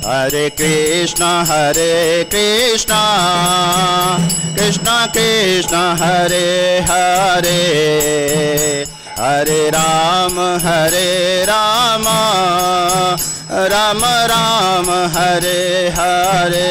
Hare Krishna Krishna Krishna Hare Hare, Hare Rama Rama Rama Hare Hare.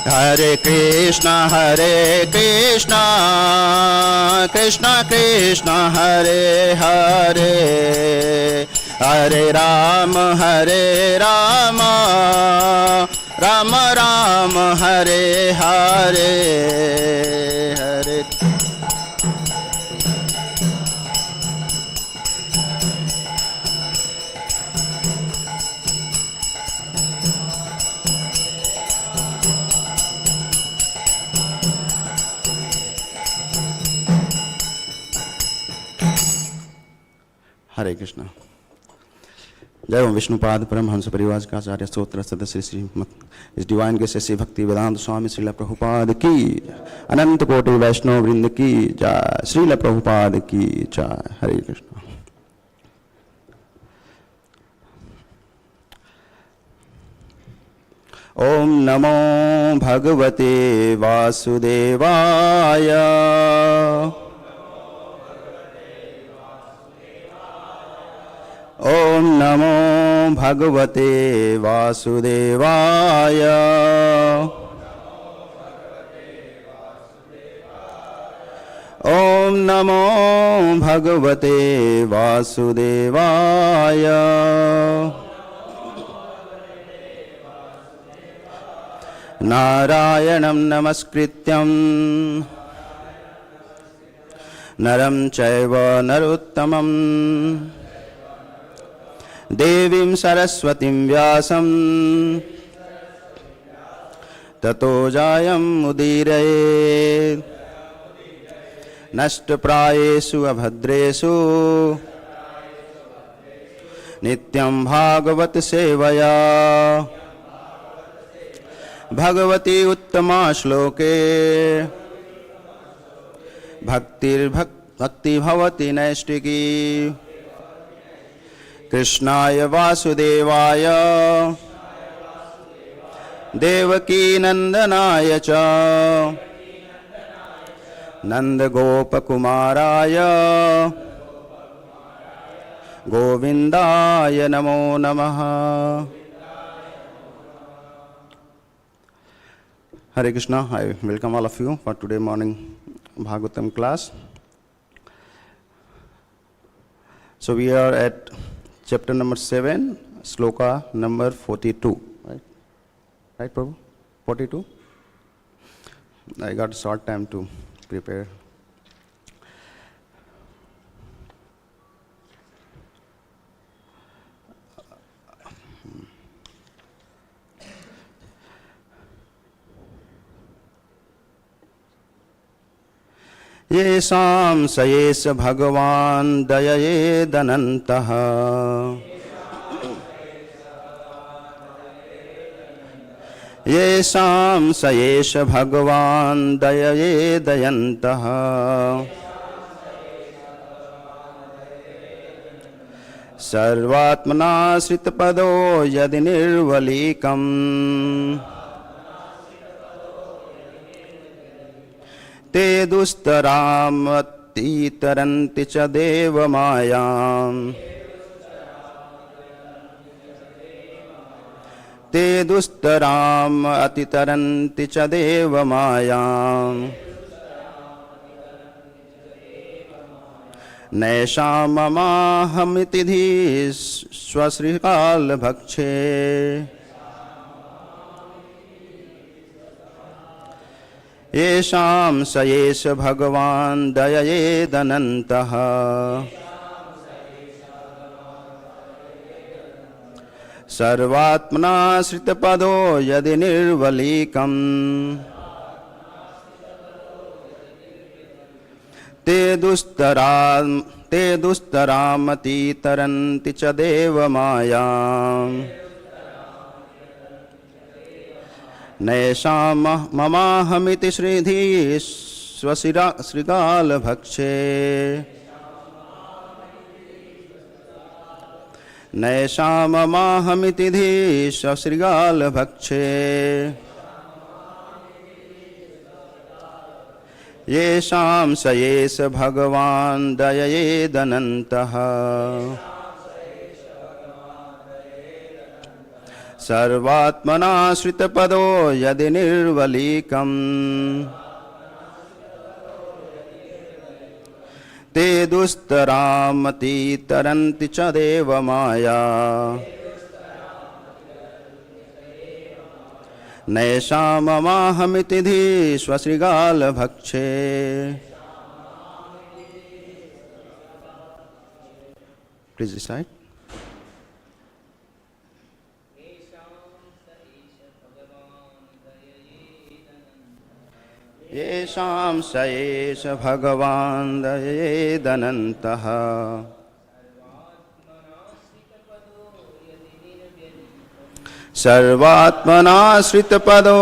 Hare Krishna Krishna Krishna Hare Hare, Hare Rama Rama Rama Hare Hare, Hare. हरे कृष्णा। जय ओम विष्णुपाद परमहंस परिवार का आचार्य स्तोत्र सदस्य श्रीमद इस divine के श्री भक्ति वेदांत स्वामी श्रील प्रभुपाद की, अनंत कोटि वैष्णव वृंद की जय, श्रील प्रभुपाद की जय। हरे कृष्णा। ओम नमो भगवते वासुदेवाय, ओम नमो भगवते वासुदेवाय, ओम नमो भगवते वासुदेवाय। नारायणं नमस्कृत्यं नरं चैव नरोत्तमं, देवीं सरस्वतीं व्यासं ततो जायमुदीरये। नष्टप्रायेषु अभद्रेषु नित्यं भागवत सेवया, भगवती उत्तमा श्लोके भक्ति भवति नैष्टिकी। कृष्णाय वासुदेवाय देवकी नंदनाय च नंदगोपकुमाराय गोविंदाय नमो नमः। Hare Krishna. I welcome all of you for today morning Bhagavatam class. So we are at chapter number 7, sloka number 42. Right, Prabhu? 42? I got a short time to prepare. येषां स एष भगवान् दययेदनन्तः, येषां स एष भगवान् दययेदयन्तः, सर्वात्मनाश्रितपदो यदि निर्वलीकम्, ते दुस्तराम् अतितरन्ति च देवमायाम्, ते दुस्तराम् अतितरन्ति च देवमायाम्। नैषां ममाहमिति स्वश्रीकालभक्षे, येषां स एष भगवान् दययेदनन्तः, सर्वात्मनाश्रितपदो यदि निर्वलीकम्, ते ते दुस्तरामतीतरन्ति च देवमायाम् नैषां ममाहमिति श्रीधीः स्वश्रीगालभक्षे नैषां ममाहमिति धीः स्वश्रीगालभक्षे येषां स एष भगवान् दययेदनन्तः सर्वात्मनाश्रितपदो यदि निर्वलीकम् ते दुस्तरामतीतरन्ति च देवमाया नैषां ममाहमिति धीः स्वश्रीगालभक्षे Please recite. येषां स एष भगवान् दयेदनन्तः सर्वात्मनाश्रितपदो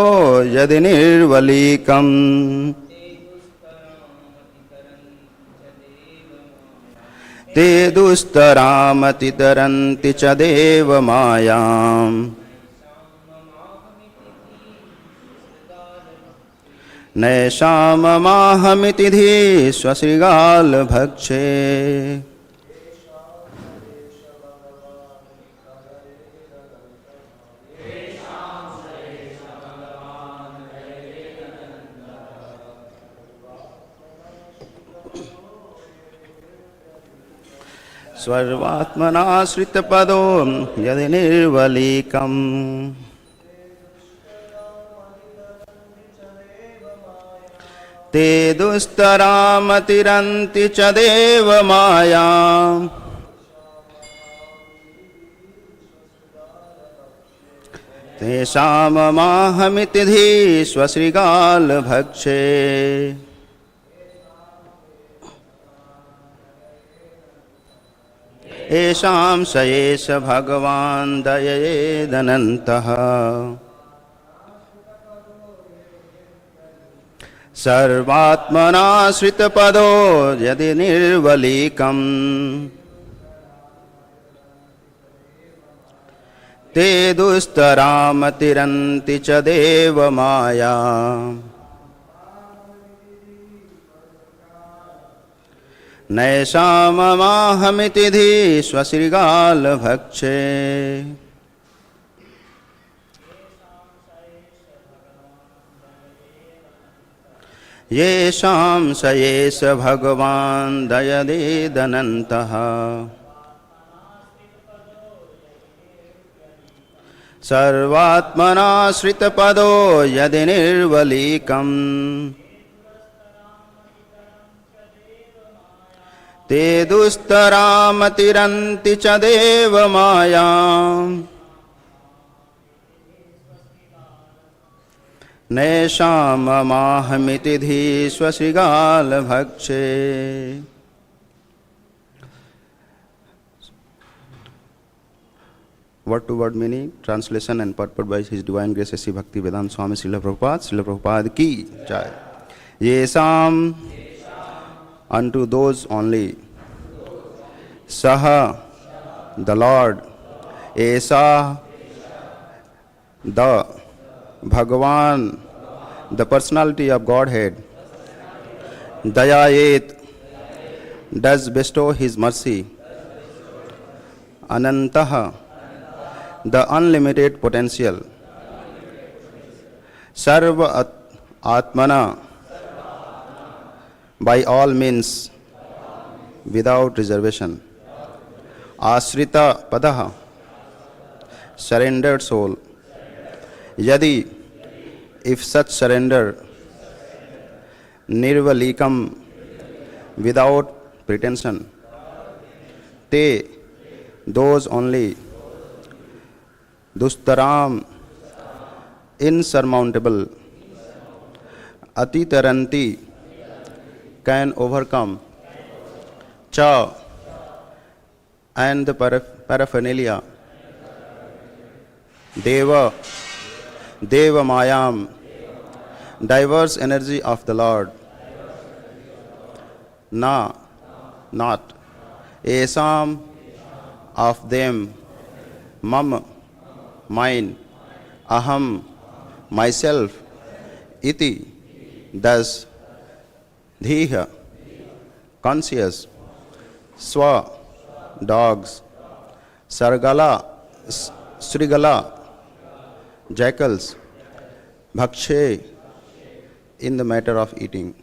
यदि निर्वलीकम् ते दुस्तरामतितरन्ति च देवमायाम् नैषां ममाहमिति धीः स्वश्रीगालभक्षे सर्वात्मनाश्रितपदो यदि निर्वलीकम् ते दुस्तरामतिरन्ति च देवमायाम् तेषां ममाहमिति धीः स्वश्रीगालभक्षे येषां स एष भगवान् दययेदनन्तः सर्वात्मनाश्रितपदो यदि निर्वलीकम् ते दुस्तरामतिरन्ति च देवमाया नैषां ममाहमिति धीः स्वश्रीगालभक्षे येषां स एष भगवान् दययेदनन्तः सर्वात्मनाश्रितपदो यदि निर्वलीकम् ते दुस्तरामतिरन्ति च देवमायाम् नैषां ममाहमिति धीः स्वश्रीगालभक्षे Word to word meaning, translation and purport by His Divine Grace Sri Bhakti Vedanta Swami Srila Prabhupada ki jai. Yesam unto those only. Saha, the Lord. Esa, the Bhagavan, the personality of Godhead. Dayayet, does bestow His mercy. Anantaha, the unlimited potential. Sarva Atmana, by all means, without reservation. Asrita Padaha, surrendered soul. Yadi, if such surrender. Nirvalikam, without pretension. Te, those only. Dustaram, insurmountable. Atitaranti, can overcome. Cha, and the paraphernalia. Deva, Deva Mayam, diverse energy of the Lord. Na, not. Esam, of them. Mam, mine. Aham, myself. Iti, thus. Dhiha, conscious. Swa, dogs. Sargala, Srigala, jackals. Bhakshe, in the matter of eating.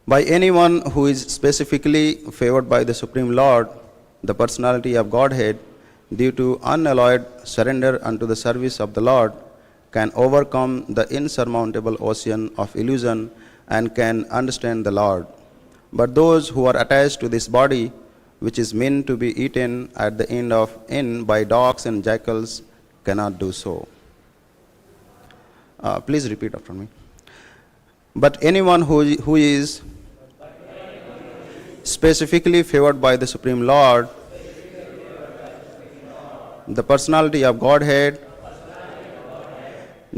By anyone who is specifically favored by the Supreme Lord, the personality of Godhead, due to unalloyed surrender unto the service of the Lord, can overcome the insurmountable ocean of illusion and can understand the Lord. But those who are attached to this body, which is meant to be eaten at the end by dogs and jackals, cannot do so. Please repeat after me. But anyone who is specifically favored by the Supreme Lord, the personality of Godhead,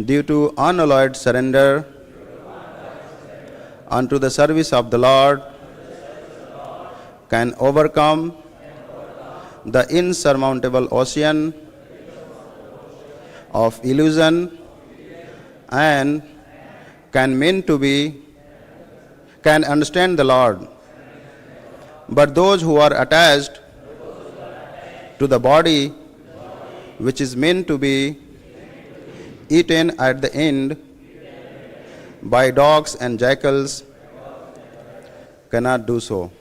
due to unalloyed surrender unto the service of the Lord, can overcome the insurmountable ocean of illusion and can understand the Lord. But those who are attached to the body, which is meant to be eaten at the end by dogs and jackals, cannot do so.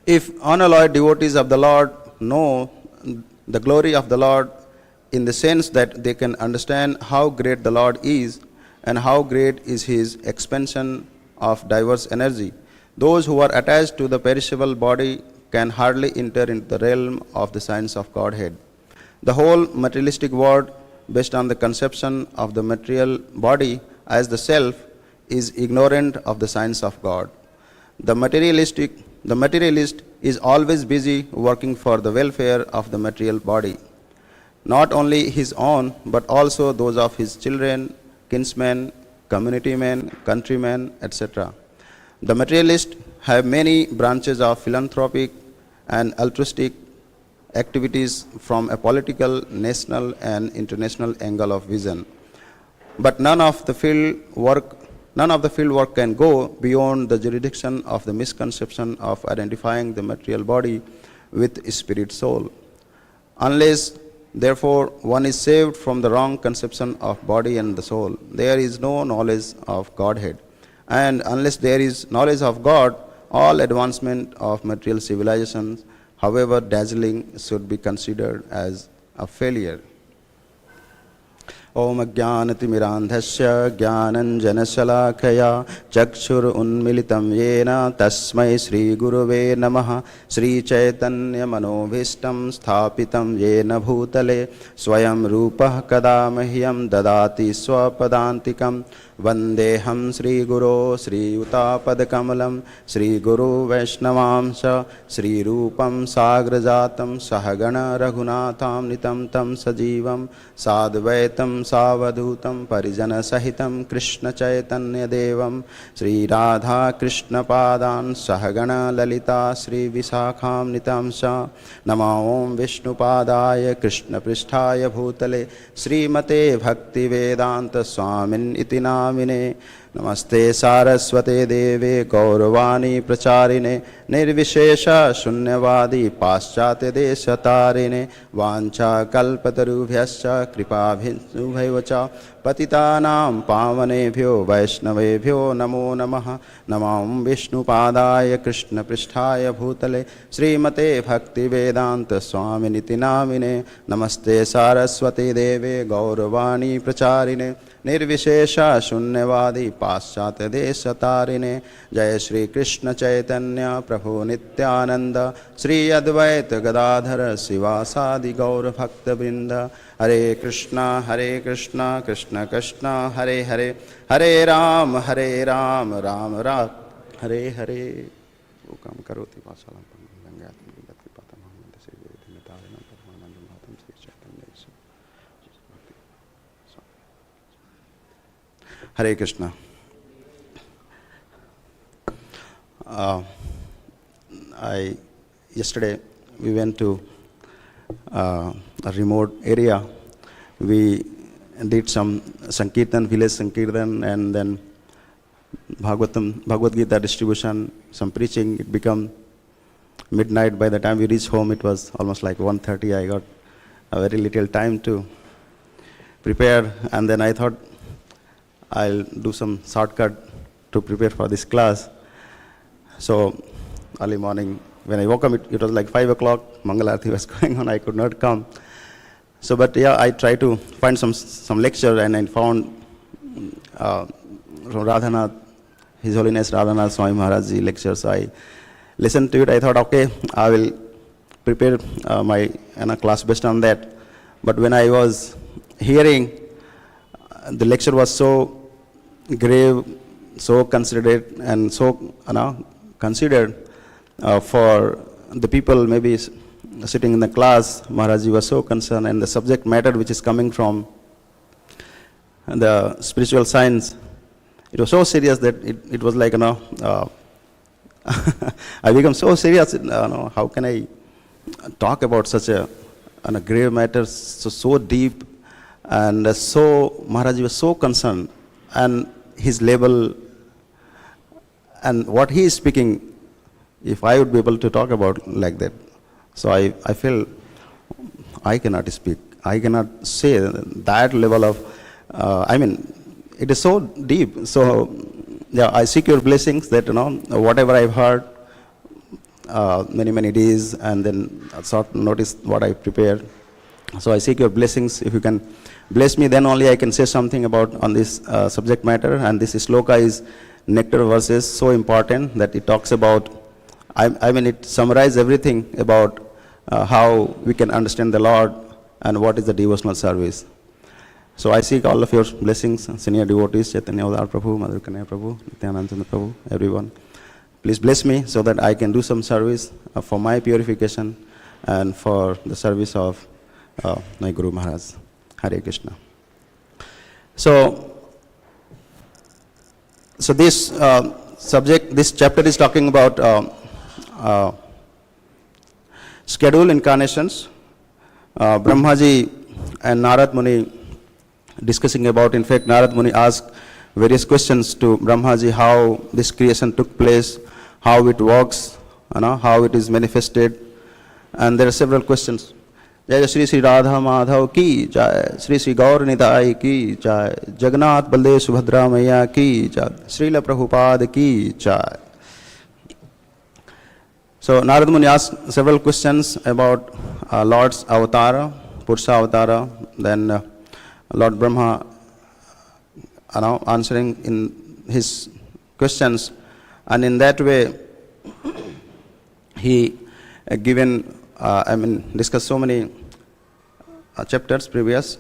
If unalloyed devotees of the Lord know the glory of the Lord in the sense that they can understand how great the Lord is and how great is his expansion of diverse energy, those who are attached to the perishable body can hardly enter into the realm of the science of Godhead. The whole materialistic world, based on the conception of the material body as the self, is ignorant of the science of God. The materialist is always busy working for the welfare of the material body, not only his own, but also those of his children, kinsmen, communitymen, countrymen, etc. The materialists have many branches of philanthropic and altruistic activities from a political, national, and international angle of vision. But none of the field work can go beyond the jurisdiction of the misconception of identifying the material body with spirit soul. Unless, therefore, one is saved from the wrong conception of body and the soul, there is no knowledge of Godhead. And unless there is knowledge of God, all advancement of material civilizations, however dazzling, should be considered as a failure. Om Ajnanatimirandhasya Jnananjanashalakaya Chakshur Unmilitam Yena Tasmai Sri Gurave Namaha Sri Chaitanya Manobhishtam Sthapitam Yena Bhutale Swayam Rupah Kadamahyam Dadati Swapadantikam Vandeham Sri Guru Sri Utapadakamalam Sri Guru Vaishnavamsa Sri Rupam Sagrajatam Sahagana Raghunatham Nitam Tam Sajivam Sadvaitam Savadhutam Parijana Sahitam Krishna Chaitanya Devam Sri Radha Krishna Padan Sahagana Lalita Sri Visakham Nitamsa Nama Om Vishnu Padaya Krishna Pristhaya Bhutale Srimate Bhakti Vedanta Swamin Itina Namaste Saraswate Deve Gauravani Pracharine Nirvishesha Shunyavadi Paschate Deshatarine Vancha Kalpatarubhyascha Kripabhinubhaivacha Patitanam Pavanebhyo Vaishnavebhyo Namo Namaha Namam Vishnu Padaya Krishna Pristhaya Bhutale Srimate Bhakti Vedanta Swaminiti Namine Namaste Saraswate Deve Gauravani Pracharine Nirvishesha Shunyavadi Paschate Deshatarine Jai Shri Krishna Chaitanya Prabhu Nityananda Sri Advaita Gadadhara Sivasadi Gaura Bhakta Vrinda Hare Krishna Krishna Krishna Hare Hare Hare Ram Ram Ram Hare Hare. ukam karoti vasalam pangangati vigati patamam desi vidimitarinam parmanandam bhatam Sri Chaitanya Yesu. Hare Krishna. Yesterday we went to a remote area. We did some Sankirtan, village Sankirtan, and then Bhagavad Gita distribution, some preaching. It became midnight. By the time we reached home, it was almost like 1:30. I got a very little time to prepare, and then I thought I'll do some shortcut to prepare for this class. So early morning, when I woke up, it was like 5 o'clock. Mangalarti was going on. I could not come. So, but yeah, I tried to find some lecture, and I found from Radhanath, His Holiness Radhanath Swami Maharaj's lecture. So I listened to it. I thought, okay, I will prepare my class based on that. But when I was hearing, the lecture was so grave, so considerate, and so considered for the people maybe sitting in the class. Maharaji was so concerned, and the subject matter which is coming from the spiritual science, it was so serious that it was like, I become so serious, how can I talk about such a grave matter, so deep, and so Maharaji was so concerned, and his level, and what he is speaking, if I would be able to talk about like that. So I feel I cannot speak. I cannot say that level of, it is so deep. So yeah, I seek your blessings that, whatever I've heard many days, and then sort notice what I prepared. So I seek your blessings. If you can bless me, then only I can say something about on this subject matter. And this sloka is nectar verses, so important that it talks about, it summarizes everything about how we can understand the Lord and what is the devotional service. So I seek all of your blessings, senior devotees, Chaitanya Avadar Prabhu, Mother Kanaya Prabhu, Nityananda Prabhu, everyone. Please bless me so that I can do some service for my purification and for the service of my Guru Maharaj. Hare Krishna. So this subject, this chapter is talking about scheduled incarnations. Brahmaji and Narad Muni discussing about, in fact, Narad Muni asked various questions to Brahmaji, how this creation took place, how it works, how it is manifested, and there are several questions. Jai Shri Shri Radha Madhav ki Jai, Shri Shri Gaur Nidai ki Jai, Jagannath Baldev Subhadra Maya ki Jai, Srila Prabhupada ki Jai. So Narad Muni asked several questions about Lord's avatar, Purusha avatar, then Lord Brahma answering in his questions, and in that way he discussed so many chapters previous,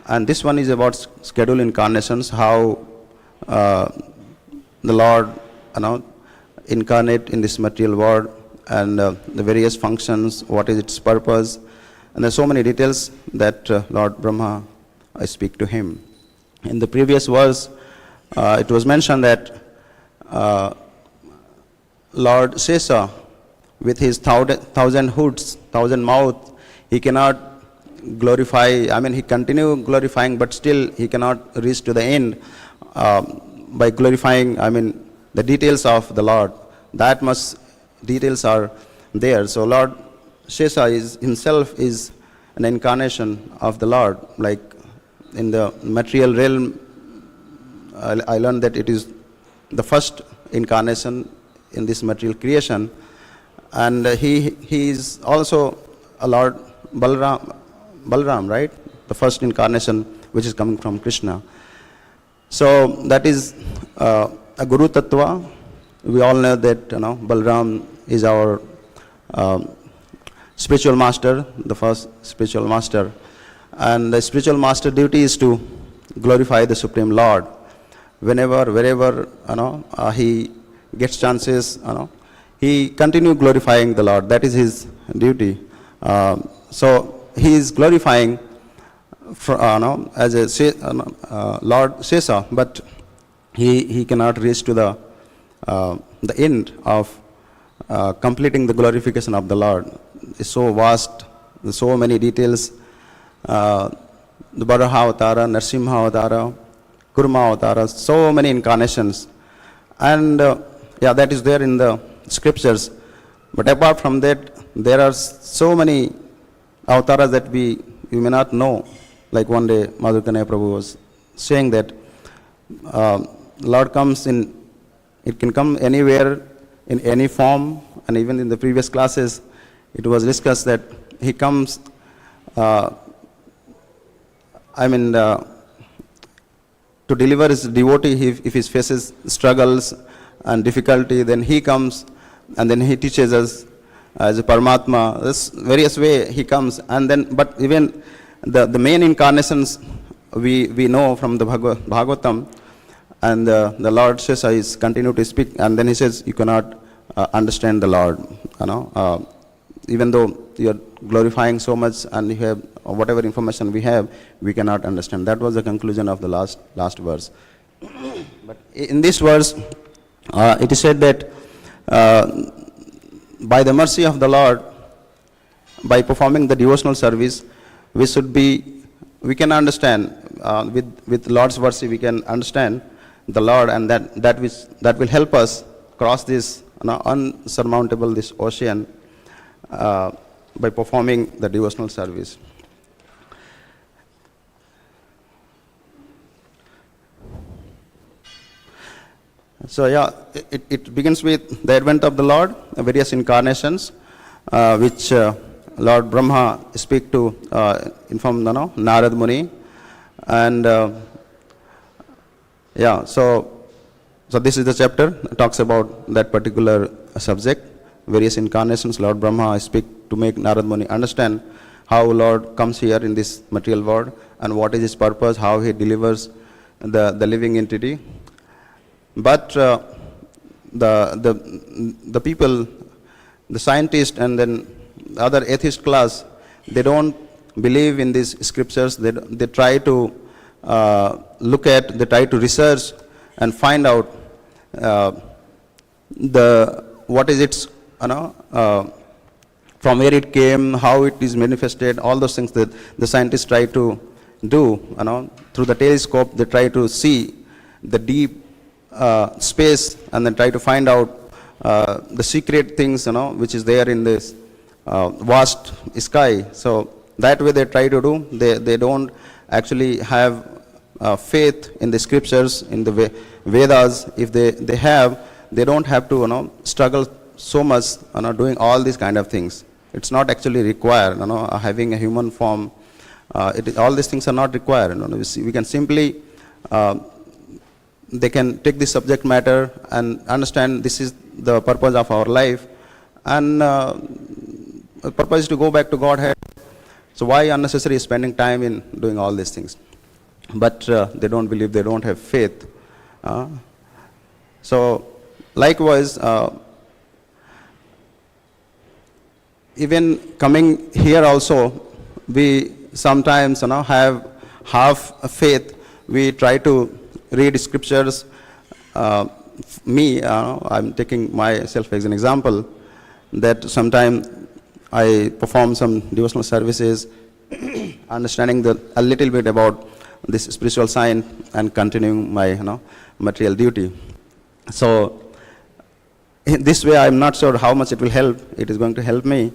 and this one is about scheduled incarnations, how the Lord incarnate in this material world, and the various functions, what is its purpose, and there are so many details that Lord Brahma speak to him. In the previous verse, it was mentioned that Lord Shesha, with his 1,000 hoods, 1,000 mouths, he cannot glorify, he continue glorifying, but still he cannot reach to the end by glorifying, the details of the Lord. That much details are there. So Lord Shesha himself is an incarnation of the Lord. Like in the material realm, I learned that it is the first incarnation in this material creation, and he is also a Lord Balaram, right? The first incarnation which is coming from Krishna. So that is a Guru Tattva. We all know that Balaram is our spiritual master, the first spiritual master, and the spiritual master duty is to glorify the Supreme Lord. Whenever, wherever he gets chances, he continued glorifying the Lord. That is his duty. So he is glorifying as a Lord Shesha, but he cannot reach to the end of completing the glorification of the Lord. It's so vast, so many details. The Varaha Avatara, Narsimha Avatara, Kurma Avatara, so many incarnations. And that is there in the scriptures. But apart from that, there are so many avatars that we may not know. Like one day, Madhukanya Prabhu was saying that Lord comes in, it can come anywhere, in any form, and even in the previous classes, it was discussed that he comes, to deliver his devotee, if he faces struggles and difficulty, then he comes and then he teaches us as a Paramatma. This various way he comes, and then, but even the main incarnations we know from the Bhagavatam, and the Lord Shesha is continue to speak, and then he says you cannot understand the Lord, even though you are glorifying so much and you have whatever information we have, we cannot understand. That was the conclusion of the last verse. But in this verse, it is said that by the mercy of the Lord, by performing the devotional service, we can understand, with Lord's mercy we can understand the Lord, and that will help us cross this unsurmountable, this ocean, by performing the devotional service. So it begins with the advent of the Lord, various incarnations, which Lord Brahma speak to inform Narad Muni, and so this is the chapter that talks about that particular subject. Various incarnations, Lord Brahma speak to make Narad Muni understand how Lord comes here in this material world and what is his purpose, how he delivers the living entity. But the people, the scientists and then other atheist class, they don't believe in these scriptures. They try to they try to research and find out what is its, from where it came, how it is manifested, all those things that the scientists try to do, through the telescope. They try to see the deep space and then try to find out the secret things, which is there in this vast sky. So that way they try to do. They don't actually have faith in the scriptures, in the Vedas. If they have, they don't have to struggle so much doing all these kind of things. It's not actually required, having a human form. All these things are not required. We can simply they can take this subject matter and understand this is the purpose of our life, and the purpose is to go back to Godhead. So why unnecessary spending time in doing all these things? But they don't believe, they don't have faith. So likewise, even coming here also, we sometimes have half a faith. We try to read scriptures. I'm taking myself as an example, that sometimes I perform some devotional services, understanding a little bit about this spiritual science and continuing my material duty. So in this way, I'm not sure how much it will help. It is going to help me.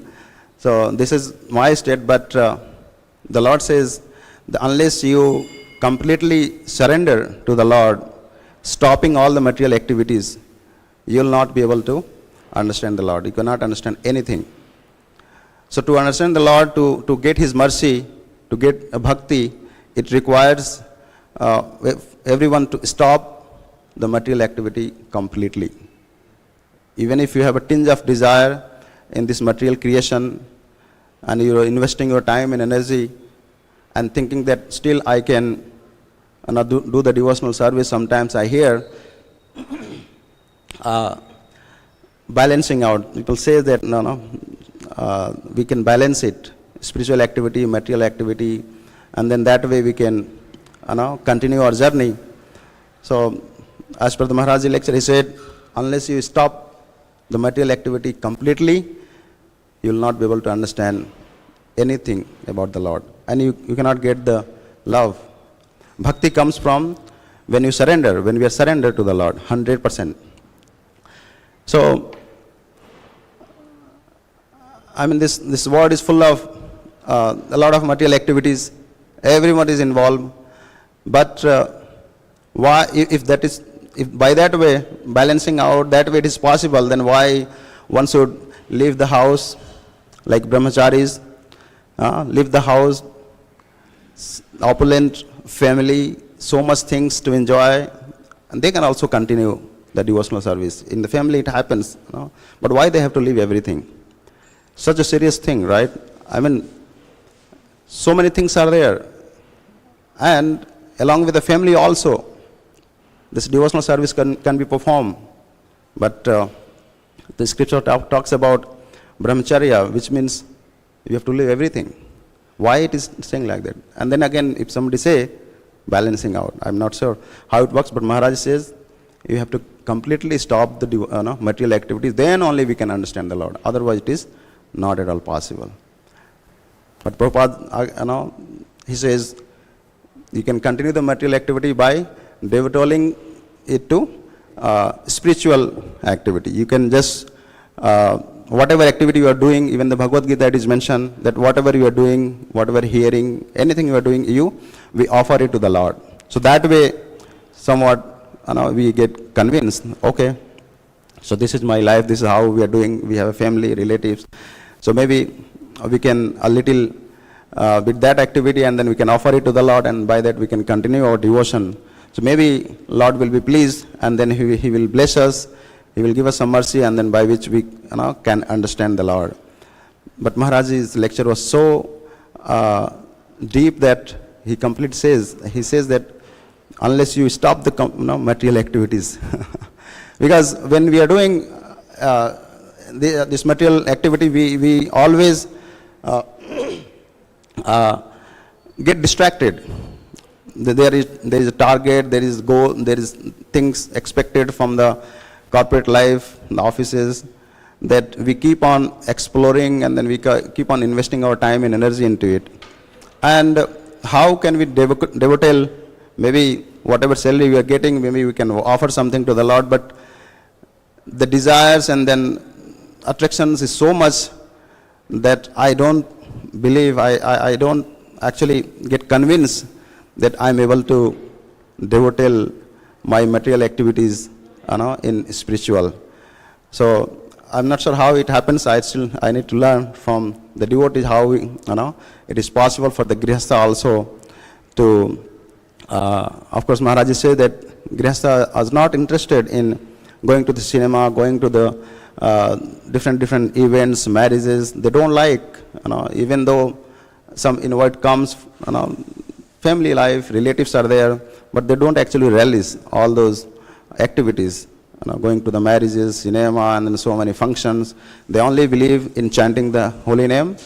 So this is my state, but the Lord says that unless you completely surrender to the Lord, stopping all the material activities, you will not be able to understand the Lord. You cannot understand anything. So to understand the Lord, to get His mercy, to get a bhakti, it requires everyone to stop the material activity completely. Even if you have a tinge of desire in this material creation, and you are investing your time and energy and thinking that still I can do the devotional service, sometimes I hear balancing out. People say that we can balance it, spiritual activity, material activity, and then that way we can continue our journey. So as per the Maharaji lecture, he said, unless you stop the material activity completely, you will not be able to understand anything about the Lord. And you cannot get the love. Bhakti comes from when you surrender, when we are surrendered to the Lord, 100%. So, I mean, this world is full of a lot of material activities. Everyone is involved. But why, if by that way, balancing out, that way it is possible, then why one should leave the house like brahmacharis, leave the house, opulent family, so much things to enjoy, and they can also continue the devotional service. In the family it happens, but why they have to leave everything? Such a serious thing, right? I mean, so many things are there. And along with the family also, this devotional service can be performed. But the scripture talks about brahmacharya, which means you have to leave everything. Why it is saying like that? And then again, if somebody say, balancing out, I'm not sure how it works, but Maharaj says, you have to completely stop the material activities, then only we can understand the Lord. Otherwise it is not at all possible. But Prabhupada, he says, you can continue the material activity by devoting it to spiritual activity. You can just, whatever activity you are doing, even the Bhagavad Gita it is mentioned that whatever you are doing, whatever hearing, anything you are doing, we offer it to the Lord. So that way, somewhat, we get convinced, okay, so this is my life, this is how we are doing, we have a family, relatives. So maybe we can a little with that activity, and then we can offer it to the Lord, and by that we can continue our devotion. So maybe Lord will be pleased, and then He will bless us, He will give us some mercy, and then by which we can understand the Lord. But Maharaj's lecture was so deep that he says that unless you stop the material activities, because when we are doing this material activity, we always get distracted. There is a target, there is goal, there is things expected from the corporate life, the offices, that we keep on exploring, and then we keep on investing our time and energy into it. And how can we devote maybe whatever salary we are getting, maybe we can offer something to the Lord, but the desires and then attractions is so much that I don't believe, I don't actually get convinced that I'm able to devote my material activities in spiritual. So I'm not sure how it happens. I need to learn from the devotees how it is possible for the Grihastha also to, of course Maharaj said that Grihastha is not interested in going to the cinema, going to the different events, marriages. They don't like, even though some invite comes, family life, relatives are there, but they don't actually relish all those activities, going to the marriages, cinema, and then so many functions. They only believe in chanting the holy name,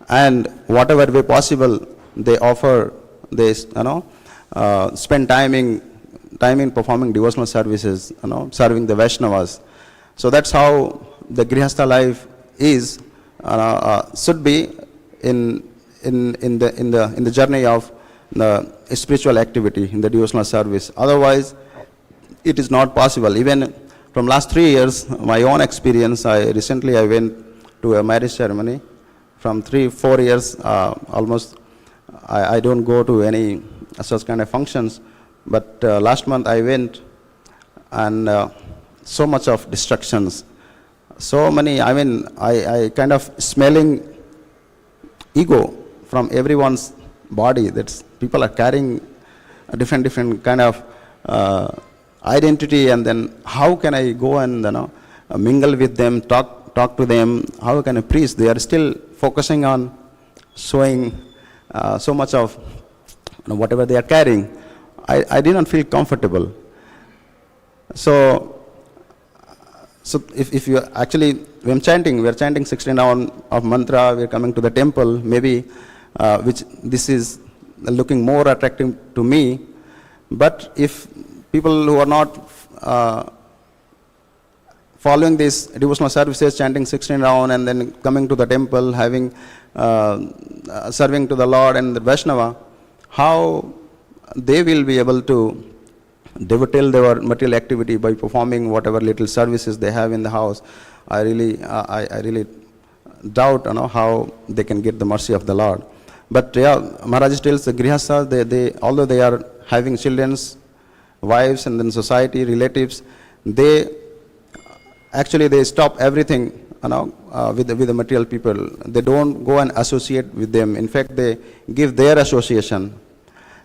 and whatever way possible, they offer, they spend time in performing devotional services, serving the Vaishnavas. So that's how the Grihastha life is, should be in the journey of the spiritual activity, in the devotional service. Otherwise, it is not possible. Even from last 3 years, my own experience, recently I went to a marriage ceremony. From 3-4 years, almost, I don't go to any such kind of functions. But last month I went, and so much of distractions, so many, I kind of smelling ego from everyone's body. That's people are carrying a different kind of identity, and then how can I go and mingle with them, talk to them? How can I preach? They are still focusing on showing so much of whatever they are carrying. I did not feel comfortable. So So if you actually, we are chanting 16 rounds of mantra, we are coming to the temple, maybe, which this is looking more attractive to me. But if people who are not following these devotional services, chanting 16 rounds and then coming to the temple, having serving to the Lord and the Vaishnava, how they will be able to devote their material activity by performing whatever little services they have in the house? I really doubt, how they can get the mercy of the Lord. But yeah, Maharaj tells the Grihasthas, they although they are having children's wives and then society, relatives, they stop everything, with the material people. They don't go and associate with them. In fact, they give their association.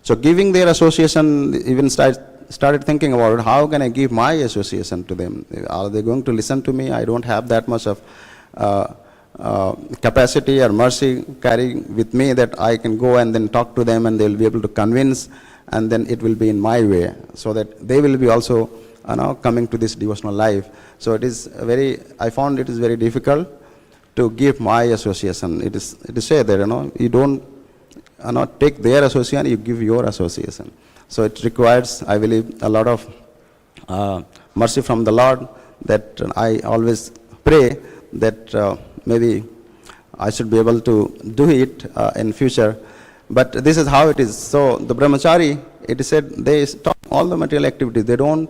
So giving their association, even started thinking about it, how can I give my association to them? Are they going to listen to me? I don't have that much of capacity or mercy carrying with me that I can go and then talk to them and they'll be able to convince, and then it will be in my way, so that they will be also coming to this devotional life. So I found it is very difficult to give my association. It is said that, you don't take their association, you give your association. So it requires, I believe, a lot of mercy from the Lord, that I always pray that maybe I should be able to do it in future. But this is how it is. So the brahmachari, it is said, they stop all the material activities. They don't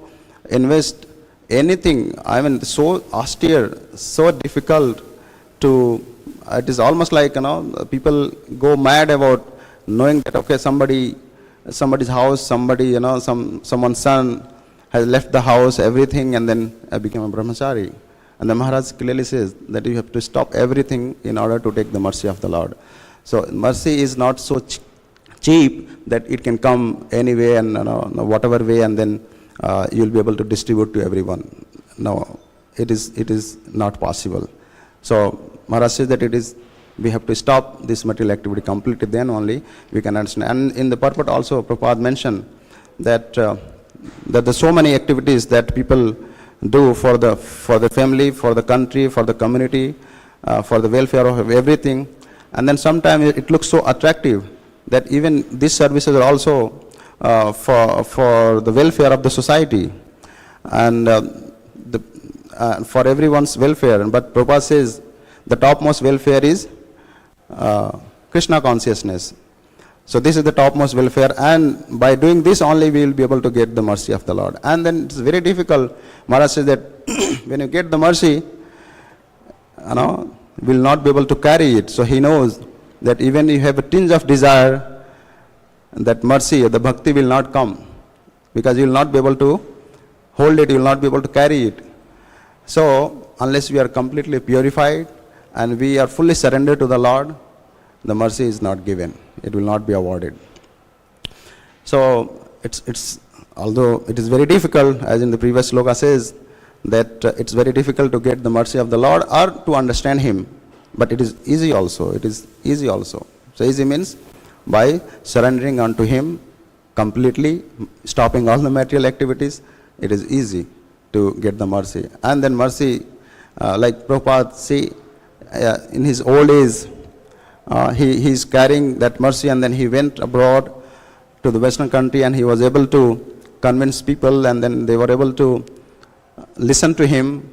invest anything. I mean, so austere, so difficult to, it is almost like, people go mad about knowing that, okay, somebody's house, someone's son has left the house, everything, and then became a brahmachari. And the Maharaj clearly says that you have to stop everything in order to take the mercy of the Lord. So mercy is not so cheap that it can come anyway and whatever way, and then you'll be able to distribute to everyone. No, it is not possible. So Maharaj says that we have to stop this material activity completely, then only we can understand. And in the purport also, Prabhupada mentioned that there's so many activities that people do for the family, for the country, for the community, for the welfare of everything. And then sometimes it looks so attractive that even these services are also for the welfare of the society and for everyone's welfare. But Prabhupada says the topmost welfare is Krishna consciousness. So this is the topmost welfare, and by doing this only we will be able to get the mercy of the Lord. And then it's very difficult. Maharaj says that when you get the mercy, we will not be able to carry it. So he knows that even if you have a tinge of desire, that mercy, the bhakti will not come, because you will not be able to hold it, you will not be able to carry it. So unless we are completely purified and we are fully surrendered to the Lord, the mercy is not given. It will not be awarded. So it's although it is very difficult, as in the previous sloka says, that it's very difficult to get the mercy of the Lord or to understand Him. But it is easy also. It is easy also. So easy means by surrendering unto Him completely, stopping all the material activities, it is easy to get the mercy. And then mercy, like Prabhupada see, in his old age, he is carrying that mercy, and then he went abroad to the Western country and he was able to convince people, and then they were able to listen to him,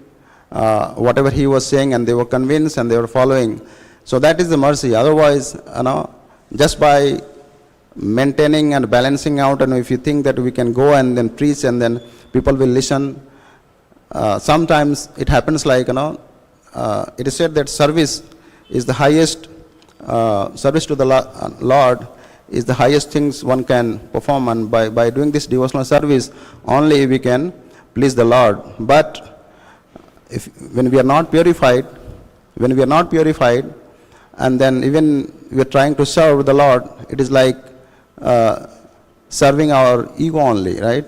whatever he was saying, and they were convinced and they were following. So that is the mercy. Otherwise, just by maintaining and balancing out, and if you think that we can go and then preach and then people will listen, sometimes it happens like, it is said that service is the highest, service to the Lord is the highest things one can perform, and by doing this devotional service, only we can please the Lord. But when we are not purified, and then even we are trying to serve the Lord, it is like serving our ego only, right?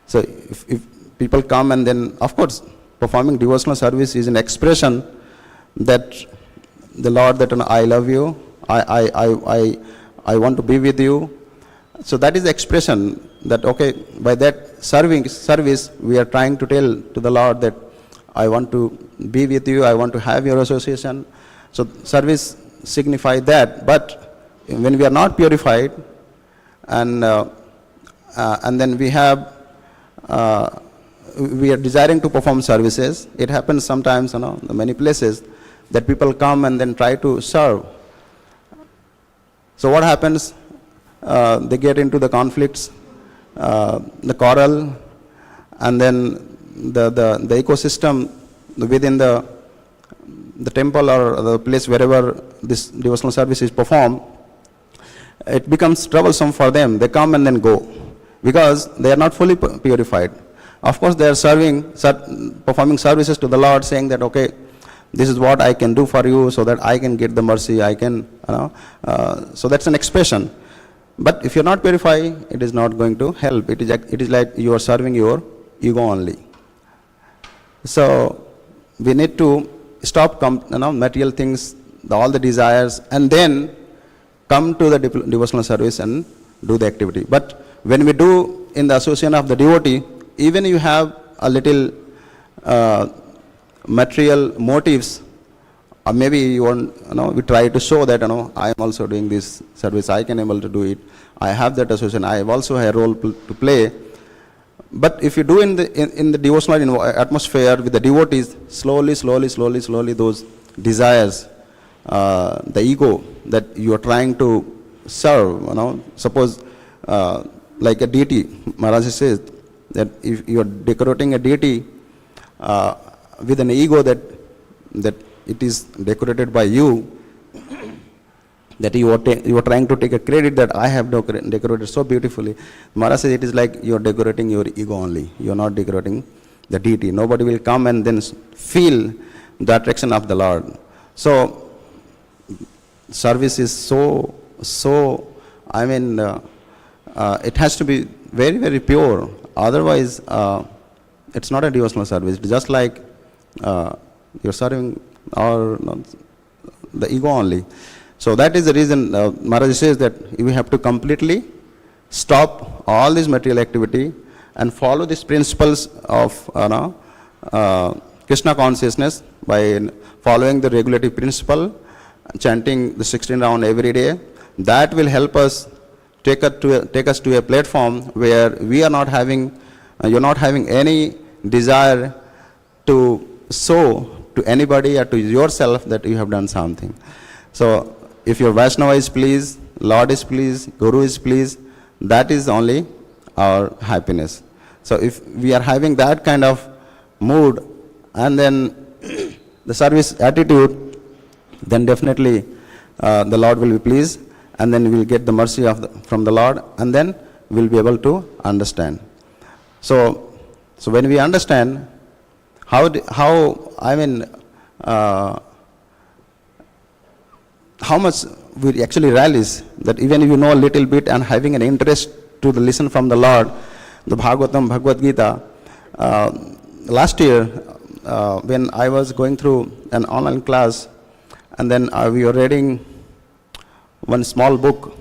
So if people come and then, of course, performing devotional service is an expression that the Lord, that I love you, I want to be with you. So that is the expression that, okay, by that service, we are trying to tell to the Lord that I want to be with you, I want to have your association. So service signifies that. But when we are not purified, and then we are desiring to perform services, it happens sometimes, in many places, that people come and then try to serve. So what happens? They get into the conflicts, the quarrel, and then the ecosystem within the temple or the place wherever this devotional service is performed, it becomes troublesome for them. They come and then go because they are not fully purified. Of course, they are performing services to the Lord, saying that, okay, this is what I can do for you so that I can get the mercy, I can, so that's an expression. But if you're not purified, it is not going to help. It is like you are serving your ego only. So we need to stop material things, all the desires, and then come to the devotional service and do the activity. But when we do in the association of the devotee, even you have a little material motives, or maybe you want, we try to show that, I am also doing this service, I can able to do it, I have that association, I have also a role to play. But if you do in the devotional atmosphere with the devotees, slowly those desires, the ego that you are trying to serve, suppose like a deity, Maharaja says that if you are decorating a deity with an ego that it is decorated by you, that you are trying to take a credit that I have decorated so beautifully. Maharaj says it is like you are decorating your ego only. You are not decorating the deity. Nobody will come and then feel the attraction of the Lord. So service is so it has to be very, very pure. Otherwise, it's not a devotional service. It's just like you're serving the ego only. So that is the reason Maharaj says that we have to completely stop all this material activity and follow these principles of Krishna consciousness by following the regulative principle, chanting the 16 round every day. That will help us take us to a platform where we are not having, you're not having any desire to show to anybody or to yourself that you have done something. So if your Vaishnava is pleased, Lord is pleased, Guru is pleased, that is only our happiness. So if we are having that kind of mood and then the service attitude, then definitely the Lord will be pleased, and then we will get the mercy from the Lord, and then we will be able to understand. So when we understand how much we actually realize that even if you know a little bit and having an interest to listen from the Lord, the Bhagavatam, Bhagavad Gita. Last year, when I was going through an online class, and then we were reading one small book,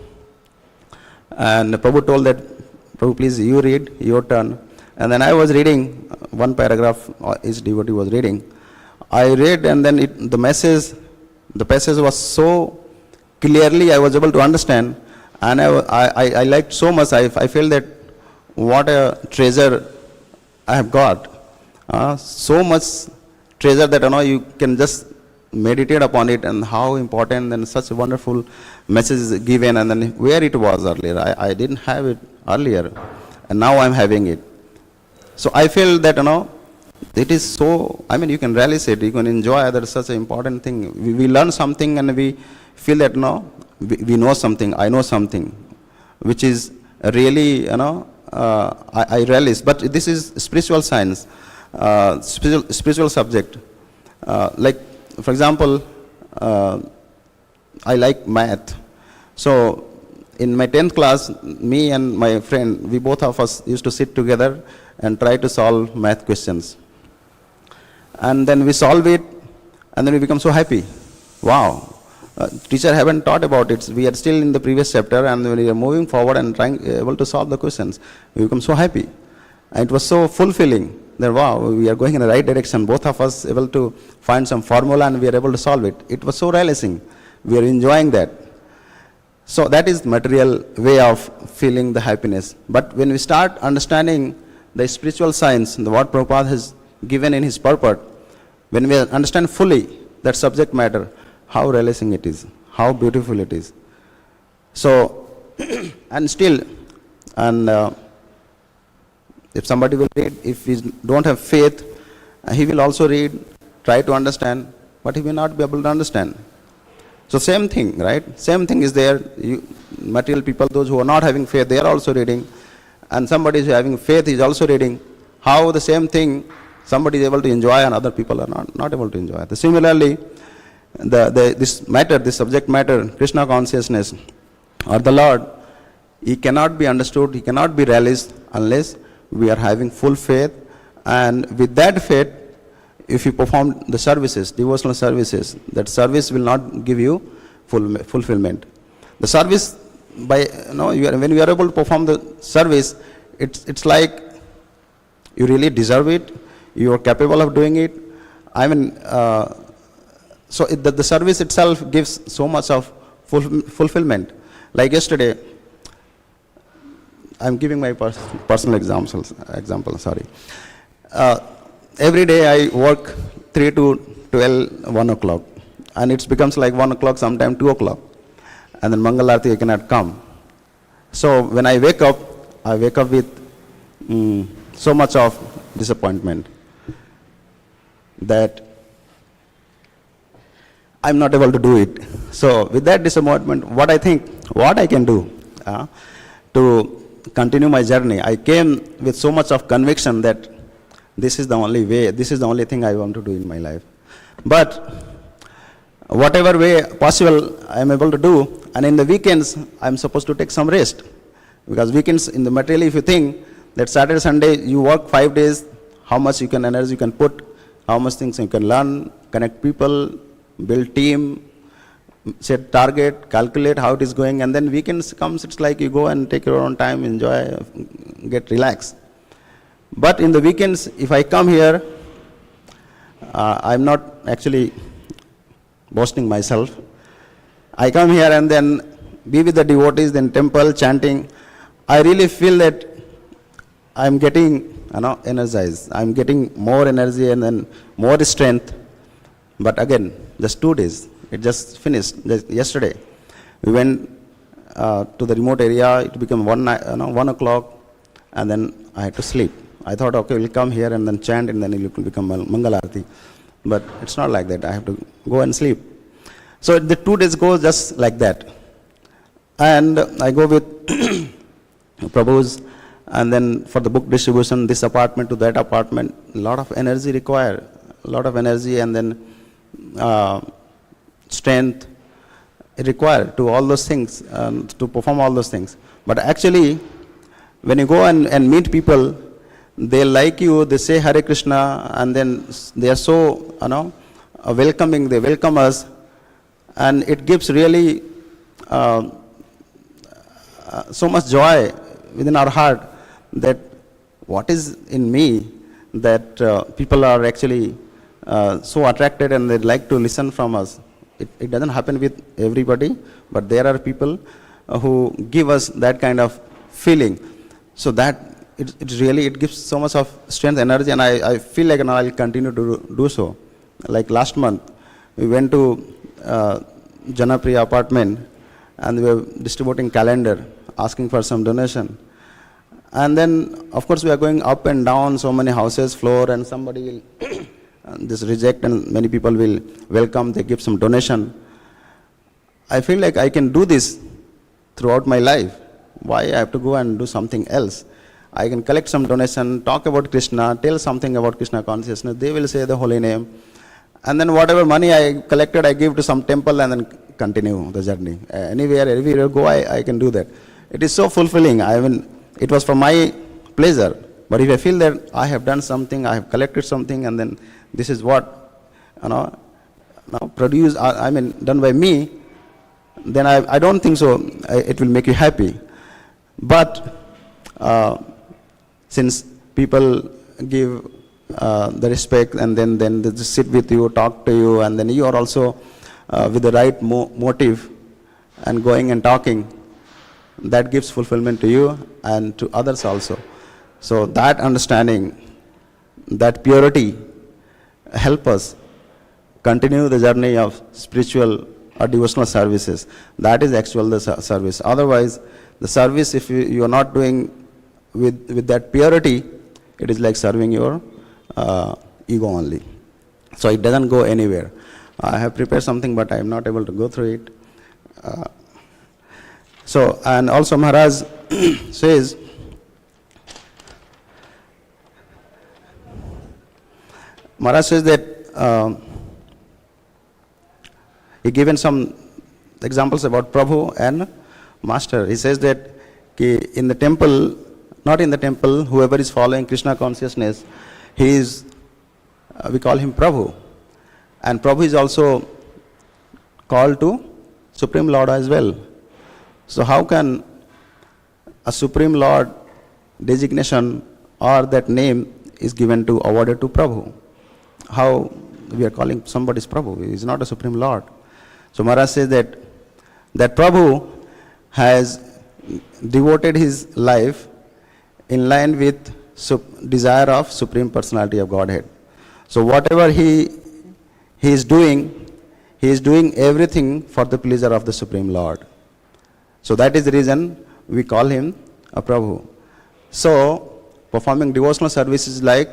and Prabhu told that, Prabhu, please, you read, your turn. And then I was reading one paragraph, each devotee was reading. I read, and then the passage was so clearly I was able to understand, and I liked so much. I felt that what a treasure I have got. So much treasure that you can just meditate upon it, and how important and such a wonderful message is given, and then where it was earlier. I didn't have it earlier, and now I'm having it. So I feel that it is so, you can relish it, you can enjoy. That's such an important thing. We learn something and we feel that we know something, I know something, which is really, I relish. But this is spiritual science, spiritual subject. Like, for example, I like math. So in my 10th class, me and my friend, we both of us used to sit together and try to solve math questions. And then we solve it, and then we become so happy. Wow, teacher haven't taught about it. We are still in the previous chapter, and when we are moving forward and able to solve the questions, we become so happy. And it was so fulfilling. then wow, we are going in the right direction. Both of us able to find some formula and we are able to solve it. It was so realizing. We are enjoying that. So that is material way of feeling the happiness. But when we start understanding the spiritual science, what Prabhupada has given in his purport, when we understand fully that subject matter, how realizing it is, how beautiful it is. So, and still, and if somebody will read, if he don't have faith, he will also read, try to understand, but he will not be able to understand. So same thing, right? Same thing is there. Material people, those who are not having faith, they are also reading. And somebody who is having faith is also reading. How the same thing, somebody is able to enjoy and other people are not able to enjoy. Similarly, this matter, this subject matter, Krishna consciousness, or the Lord, he cannot be understood, he cannot be realized unless we are having full faith. And with that faith, if you perform the services, devotional services, that service will not give you fulfillment. The service, when you are able to perform the service, it's like you really deserve it, you are capable of doing it. I mean, so the service itself gives so much of fulfillment. Like yesterday, I'm giving my personal example. Every day I work 3 to 12, 1 o'clock. And it becomes like 1 o'clock, sometime 2 o'clock. And then Mangal Arati I cannot come. So when I wake up with so much of disappointment that I'm not able to do it. So with that disappointment, what I can do to continue my journey, I came with so much of conviction that this is the only way, this is the only thing I want to do in my life. But whatever way possible I am able to do, and in the weekends I'm supposed to take some rest. Because weekends in the material, if you think that Saturday, Sunday you work 5 days, how much energy you can put, how much things you can learn, connect people, build team, set target, calculate how it is going, and then weekends comes, it's like you go and take your own time, enjoy, get relaxed. But in the weekends, if I come here, I'm not actually boasting myself. I come here and then be with the devotees, then temple, chanting. I really feel that I'm getting energized. I'm getting more energy and then more strength. But again, just 2 days. It just finished just yesterday. We went to the remote area. It became 1 o'clock, and then I had to sleep. I thought, okay, we'll come here and then chant, and then it will become Mangal Arati. But it's not like that. I have to go and sleep. So the 2 days go just like that. And I go with prabhus, and then for the book distribution, this apartment to that apartment, a lot of energy required, a lot of energy, and then strength required to all those things, to perform all those things. But actually, when you go and meet people, they like you, they say Hare Krishna, and then they are so welcoming, they welcome us, and it gives really so much joy within our heart that what is in me that people are actually so attracted and they like to listen from us. It doesn't happen with everybody, but there are people who give us that kind of feeling. So that it gives so much of strength, energy, and I feel like now I'll continue to do so. Like last month, we went to Janapriya apartment, and we were distributing calendar, asking for some donation. And then, of course, we are going up and down so many houses, floor, and somebody will just reject, and many people will welcome, they give some donation. I feel like I can do this throughout my life. Why I have to go and do something else? I can collect some donation, talk about Krishna, tell something about Krishna consciousness, they will say the holy name. And then whatever money I collected, I give to some temple and then continue the journey. Everywhere I go, I can do that. It is so fulfilling. I mean, it was for my pleasure. But if I feel that I have done something, I have collected something, and then this is what, produced, done by me, then I don't think so it will make you happy. But since people give the respect, and then they just sit with you, talk to you, and then you are also with the right motive and going and talking, that gives fulfillment to you and to others also. So that understanding, that purity help us continue the journey of spiritual or devotional services. That is actual the service. Otherwise, the service, if you are not doing with that purity, it is like serving your ego only. So it doesn't go anywhere. I have prepared something, but I am not able to go through it. So, and also Maharaj says, that he given some examples about Prabhu and Master. He says that in the temple, not in the temple, whoever is following Krishna consciousness, he is, we call him Prabhu. And Prabhu is also called to Supreme Lord as well. So how can a Supreme Lord designation or that name is given to, awarded to Prabhu? How we are calling somebody is Prabhu? He is not a Supreme Lord. So Maharaj says that Prabhu has devoted his life in line with desire of Supreme Personality of Godhead. So whatever he is doing everything for the pleasure of the Supreme Lord. So that is the reason we call him a Prabhu. So performing devotional service is like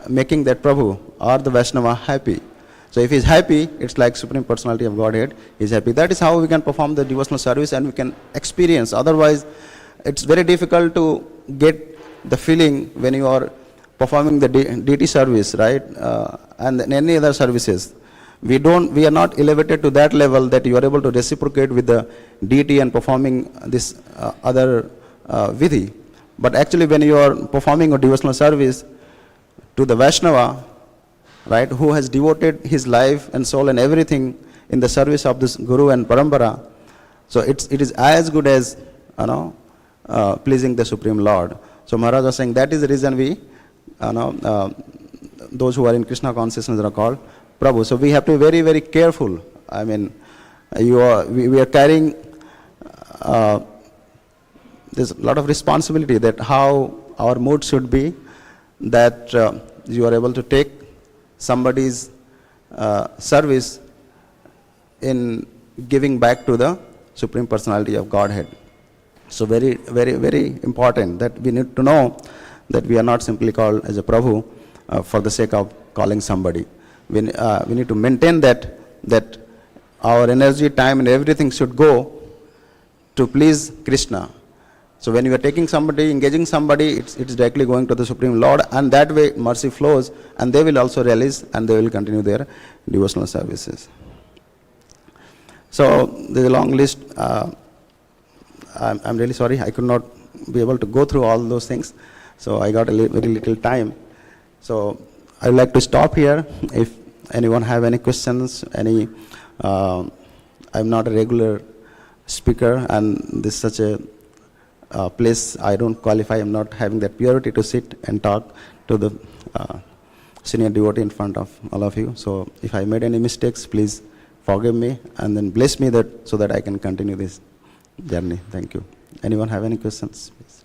making that Prabhu or the Vaishnava happy. So if he is happy, it's like Supreme Personality of Godhead is happy. That is how we can perform the devotional service and we can experience. Otherwise, it's very difficult to get the feeling when you are performing the deity service, right? And any other services. We are not elevated to that level that you are able to reciprocate with the deity and performing this other vidhi. But actually when you are performing a devotional service to the Vaishnava, right, who has devoted his life and soul and everything in the service of this Guru and Parampara, so it is as good as pleasing the Supreme Lord. So Maharaj was saying that is the reason we, those who are in Krishna consciousness are called Prabhu. So we have to be very, very careful. I mean, we are carrying there's a lot of responsibility that how our mood should be, that you are able to take somebody's service in giving back to the Supreme Personality of Godhead. So very, very, very important that we need to know that we are not simply called as a Prabhu for the sake of calling somebody. We need to maintain that our energy, time and everything should go to please Krishna. So when you are taking somebody, engaging somebody, it's directly going to the Supreme Lord, and that way mercy flows and they will also realize and they will continue their devotional services. So there's a long list. I'm really sorry, I could not be able to go through all those things. So I got very little time. So I would like to stop here. If anyone have any questions, I'm not a regular speaker, and this is such a place I don't qualify. I'm not having that purity to sit and talk to the senior devotee in front of all of you. So if I made any mistakes, please forgive me and then bless me so that I can continue this journey. Thank you. Anyone have any questions, please?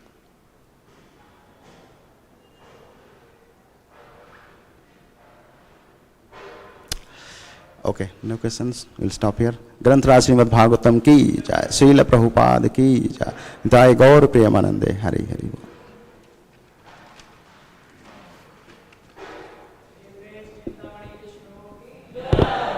Okay, no questions. We'll stop here. Granthra Śrīmad-Bhāgavatam ki jai, Srila Prabhupada ki jai, Jai Gaur Priyamanande, Hari Hari. Chintamani Vishnu ki jai.